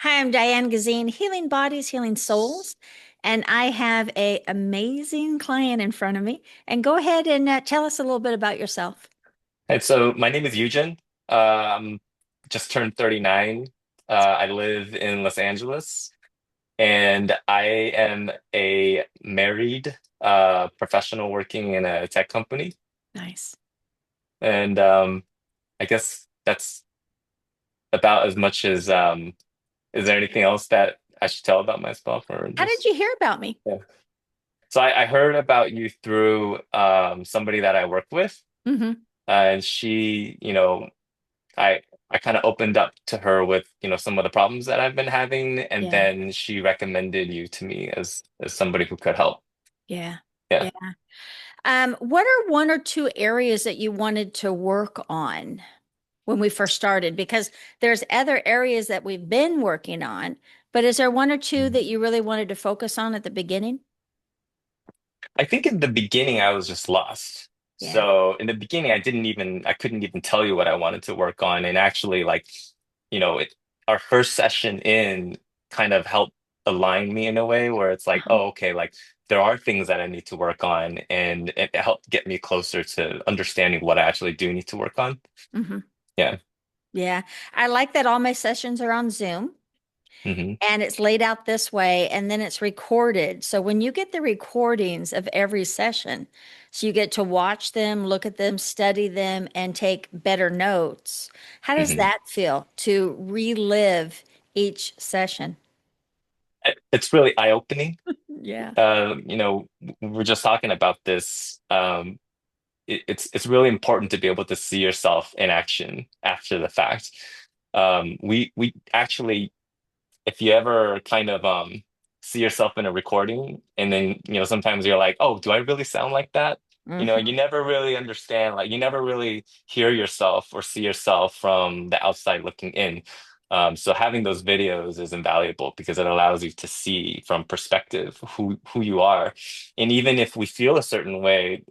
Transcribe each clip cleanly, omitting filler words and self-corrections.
Hi, I'm Diane Gazine, Healing Bodies, Healing Souls, and I have a amazing client in front of me. And go ahead and tell us a little bit about yourself. And so my name is Eugen. I'm just turned 39. I live in Los Angeles, and I am a married professional working in a tech company. Nice. And I guess that's about as much as is there anything else that I should tell about myself or How did just you hear about me? yeah. So I heard about you through somebody that I work with, Hmm. and she, I I kind of opened up to her with, some of the problems that I've been having, and Yeah, then she recommended you to me as somebody who could help. yeah, Yeah. yeah. What are one or two areas that you wanted to work on when we first started? Because there's other areas that we've been working on, but is there one or two Mhm. that you really wanted to focus on at the beginning? I think in the beginning I was just lost. Yeah. So in the beginning I couldn't even tell you what I wanted to work on. And actually like, our first session in kind of helped align me in a way where it's like, Uh-huh. oh, okay, like there are things that I need to work on, and it helped get me closer to understanding what I actually do need to work on. Hmm. Yeah. Yeah. I like that all my sessions are on Zoom. Hmm. And it's laid out this way, and then it's recorded. So when you get the recordings of every session, so you get to watch them, look at them, study them, and take better notes. How does Hmm. that feel to relive each session? It's really eye-opening. Yeah. We were just talking about this. It's really important to be able to see yourself in action after the fact. We actually, if you ever kind of see yourself in a recording, and then sometimes you're like, oh, do I really sound like that? Hmm. You never really understand, like you never really hear yourself or see yourself from the outside looking in. So having those videos is invaluable because it allows you to see from perspective who you are. And even if we feel a certain way,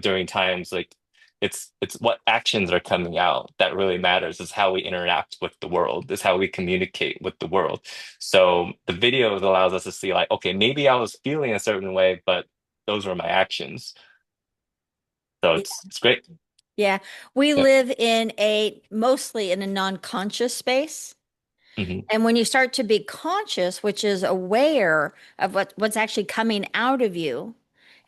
during times like it's what actions are coming out that really matters, is how we interact with the world, is how we communicate with the world. So the videos allows us to see like, okay, maybe I was feeling a certain way, but those were my actions. So Yeah. it's great. Yeah. We Yeah. live in mostly in a non-conscious space. Hmm. And when you start to be conscious, which is aware of what's actually coming out of you,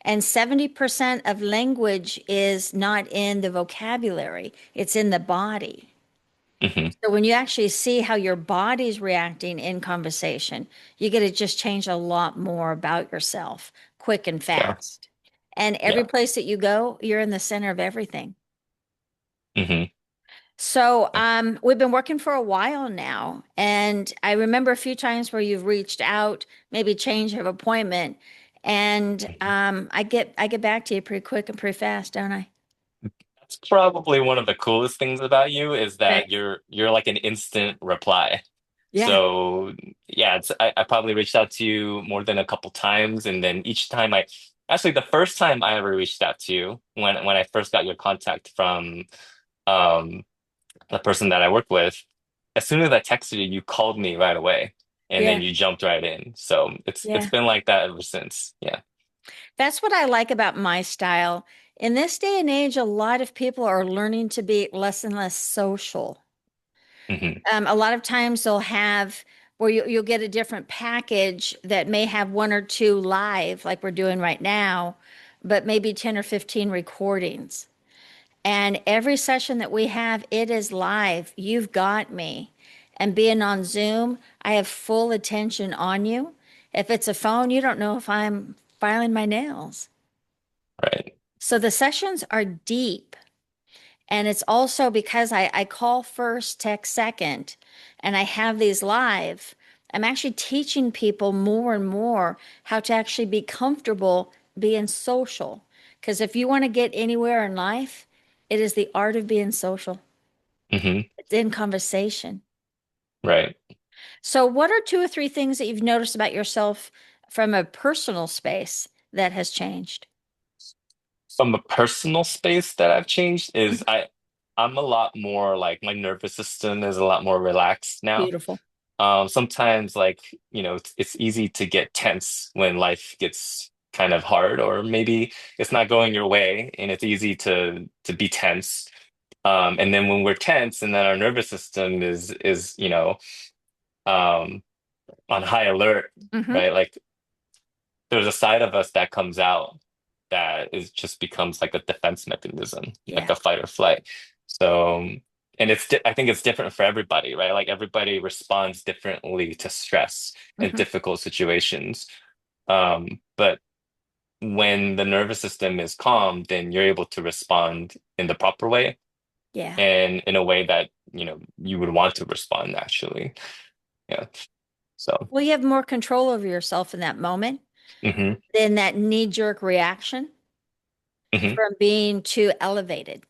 and 70% of language is not in the vocabulary, it's in the body. Hmm. So when you actually see how your body's reacting in conversation, you get to just change a lot more about yourself quick and Yeah. fast. And every Yeah. place that you go, you're in the center of everything. Hmm. So, we've been working for a while now, and I remember a few times where you've reached out, maybe change of appointment, and I get back to you pretty quick and pretty fast, don't I? That's probably one of the coolest things about you, is Okay. that you're like an instant reply. Yeah, So yeah, I probably reached out to you more than a couple times, and then each time I actually the first time I ever reached out to you, when I first got your contact from um the person that I work with, as soon as I texted you, you called me right away, and then yeah, you jumped right in. So it's yeah. been like that ever since. Yeah. That's what I like about my style. In this day and age, a lot of people are learning to be less and less social. Hmm. A lot of times they'll have where you'll get a different package that may have one or two live, like we're doing right now, but maybe 10 or 15 recordings. And every session that we have, it is live. You've got me. And being on Zoom, I have full attention on you. If it's a phone, you don't know if I'm filing my nails. Right. So the sessions are deep. And it's also because I call first, text second, and I have these live. I'm actually teaching people more and more how to actually be comfortable being social. Because if you want to get anywhere in life, it is the art of being social. Hmm. It's in conversation. Right. So, what are two or three things that you've noticed about yourself from a personal space that has changed? From a personal space that I've changed is I'm a lot more like, my nervous system is a lot more relaxed now. Beautiful. sometimes like, it's easy to get tense when life gets kind of hard, or maybe it's not going your way and it's easy to be tense. And then when we're tense and then our nervous system is, um, on high alert, Hmm. right? Like there's a side of us that comes out that is just becomes like a defense mechanism, like Yeah. a fight or flight. So, and I think it's different for everybody, right? Like everybody responds differently to stress and Hmm. difficult situations. But when the nervous system is calm, then you're able to respond in the proper way Yeah. and in a way that, you would want to respond naturally. Yeah. So, Well, you have more control over yourself in that moment hmm than that knee-jerk reaction hmm from being too elevated.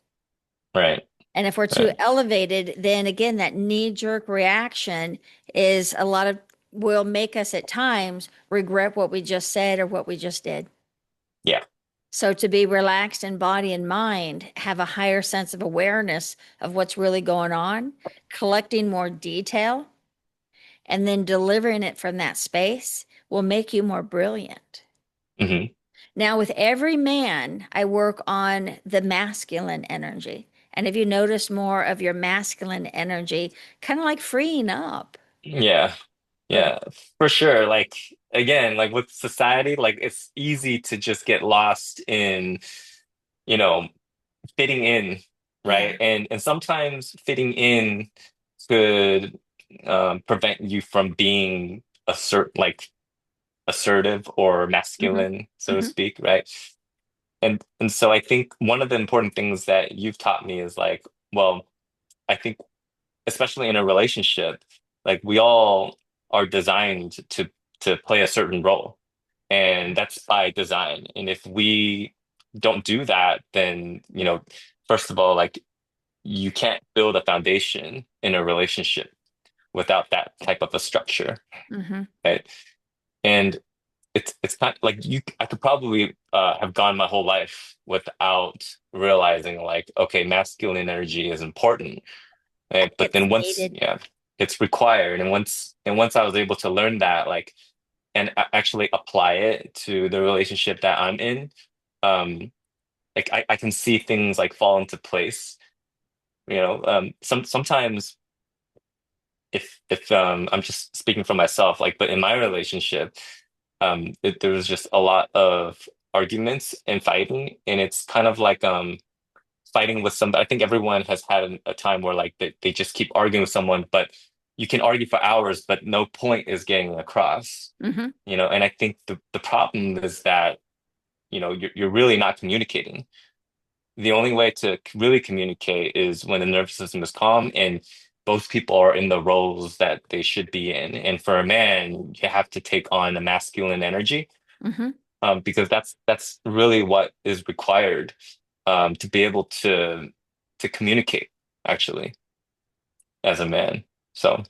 right, And if we're too right. elevated, then again, that knee-jerk reaction is a lot of will make us at times regret what we just said or what we just did. Yeah. So to be relaxed in body and mind, have a higher sense of awareness of what's really going on, collecting more detail, and then delivering it from that space will make you more brilliant. hmm Now, with every man, I work on the masculine energy. And if you notice more of your masculine energy, kind of like freeing up. Yeah. But Yeah, for sure. Like again, like with society, like it's easy to just get lost in, you know, fitting in, yeah. right? And sometimes fitting in could prevent you from being assertive or Hmm. masculine, so to Hmm. speak, right? And so I think one of the important things that you've taught me is like, well, I think especially in a relationship, like we all are designed to play a certain role, and that's by design. And if we don't do that, then, first of all, like you can't build a foundation in a relationship without that type of a structure, Hmm. right? And it's not like I could probably have gone my whole life without realizing like, okay, masculine energy is important. Right? But It's then once, needed. yeah, it's required. And once I was able to learn that, like, and actually apply it to the relationship that I'm in, um, like I can see things like fall into place. Sometimes if I'm just speaking for myself, like, but in my relationship, there was just a lot of arguments and fighting, and it's kind of like fighting with somebody. I think everyone has had a time where like they just keep arguing with someone, but you can argue for hours, but no point is getting across, Hmm. and I think the problem is that, you're really not communicating. The only way to really communicate is when the nervous system is calm and both people are in the roles that they should be in. And for a man, you have to take on a masculine energy, Hmm. because that's really what is required, to be able to communicate actually as a man. So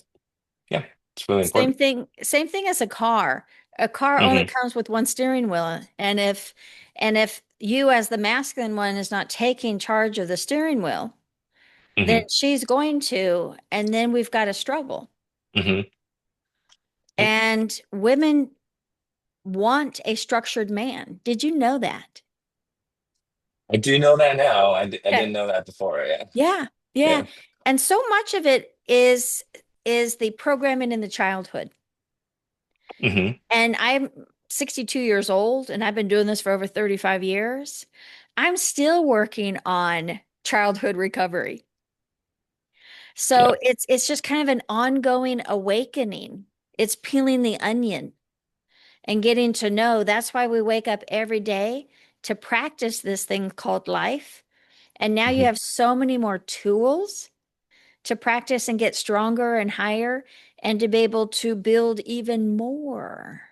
yeah, it's really Same important. thing, same thing as a car. A car only Hmm comes with one steering wheel. And if you as the masculine one is not taking charge of the steering wheel, then hmm she's going to, and then we've got a struggle. hmm Yep. And women want a structured man. Did you know that? I do know that now. I Yeah. didn't know that before. Yeah. Yeah. Yeah. Yeah. And so much of it is the programming in the childhood. hmm And I'm 62 years old and I've been doing this for over 35 years. I'm still working on childhood recovery. Yeah. So it's just kind of an ongoing awakening. It's peeling the onion and getting to know. That's why we wake up every day to practice this thing called life. And now you hmm have so many more tools to practice and get stronger and higher and to be able to build even more.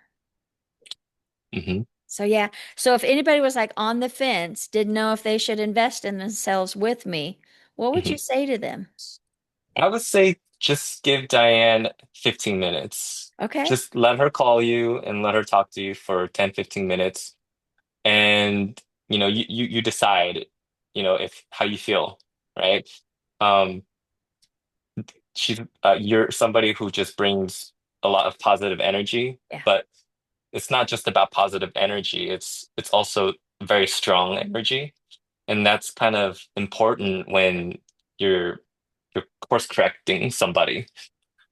hmm So yeah. So if anybody was like on the fence, didn't know if they should invest in themselves with me, what would hmm you say to them? I would say just give Diane 15 minutes. Okay. Just let her call you and let her talk to you for 10, 15 minutes. And, you decide, if how you feel, right? Um, you're somebody who just brings a lot of positive energy, Yeah. but it's not just about positive energy. It's also very strong energy, and that's kind of important when you're you're course correcting somebody,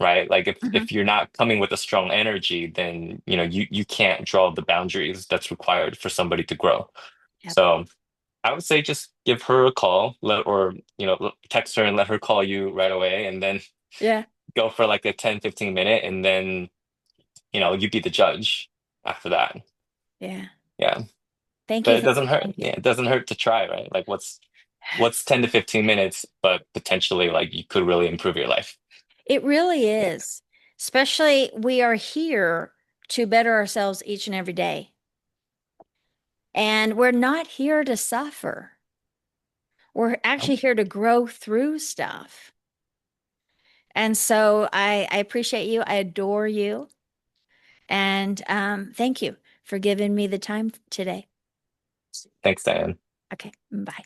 right? Like Hmm. if you're not coming with a strong energy, then you can't draw the boundaries that's required for somebody to grow. Yep. So I would say just give her a call, or text her and let her call you right away, and then Yeah. go for like a 10-15 minute, and then you be the judge after that. Yeah. Yeah. Thank But you. it Thank doesn't you. hurt. Thank you. Yeah, it doesn't hurt to try, right? Like what's 10 to 15 minutes, but potentially like you could really improve your life. It really Yeah. is. Especially we are here to better ourselves each and every day. And we're not here to suffer. We're actually here to grow through stuff. And so I appreciate you. I adore you. And thank you for giving me the time today. Thanks, Diane. Okay, bye.